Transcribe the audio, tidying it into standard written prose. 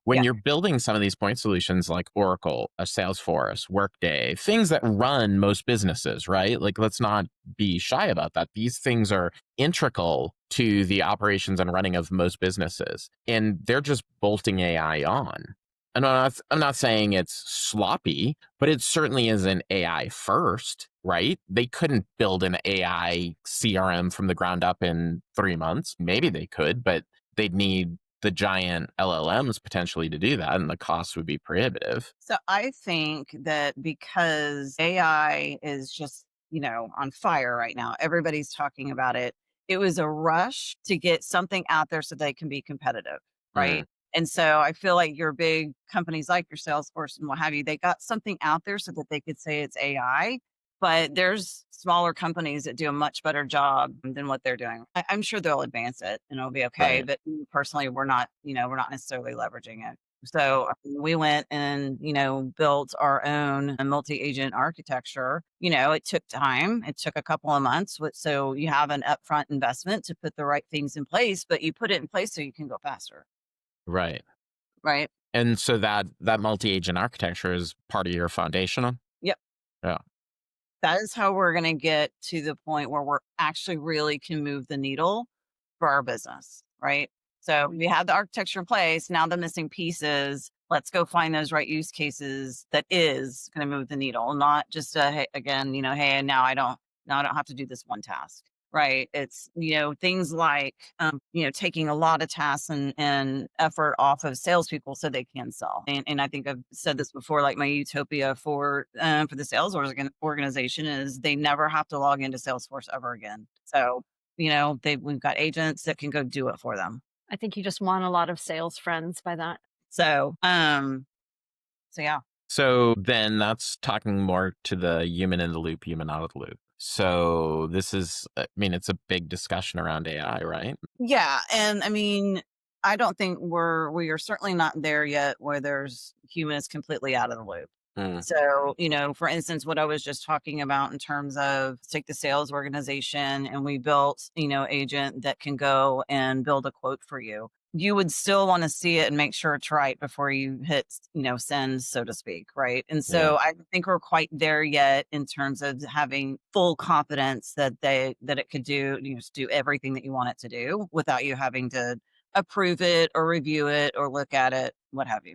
When Yeah. you're building some of these point solutions like Oracle, a Salesforce, Workday, things that run most businesses, right? Like, let's not be shy about that. These things are integral to the operations and running of most businesses, and they're just bolting AI on. And I'm not saying it's sloppy, but it certainly isn't AI first, right? They couldn't build an AI CRM from the ground up in 3 months. Maybe they could, but they'd need the giant LLMs potentially to do that, and the cost would be prohibitive. So I think that because AI is just, on fire right now, everybody's talking about it. It was a rush to get something out there so they can be competitive, Mm, right? And so I feel like your big companies like your Salesforce and what have you, they got something out there so that they could say it's AI. But there's smaller companies that do a much better job than what they're doing. I'm sure they'll advance it and it'll be okay. right. But personally, we're not necessarily leveraging it. So we went and, built our own multi-agent architecture. It took time. It took a couple of months. So you have an upfront investment to put the right things in place, but you put it in place so you can go faster. Right. Right. And so that multi-agent architecture is part of your foundational? Yep. Yeah. That is how we're going to get to the point where we're actually really can move the needle for our business. Right. So we have the architecture in place. Now the missing pieces, let's go find those right use cases that is going to move the needle, not just hey, again, hey, now I don't have to do this one task. Right. It's, things like, taking a lot of tasks and effort off of salespeople so they can sell. And I think I've said this before, like my utopia for the sales organization is they never have to log into Salesforce ever again. So, we've got agents that can go do it for them. I think you just won a lot of sales friends by that. So, yeah. So then that's talking more to the human in the loop, human out of the loop. So this is, I mean, it's a big discussion around AI, right? Yeah, and I mean, I don't think we are certainly not there yet where there's humans completely out of the loop. Mm, So, for instance, what I was just talking about in terms of take the sales organization and we built, agent that can go and build a quote for you. You would still want to see it and make sure it's right before you hit, send, so to speak. Right. And yeah. so I don't think we're quite there yet in terms of having full confidence that it could do, just do everything that you want it to do without you having to approve it or review it or look at it, what have you.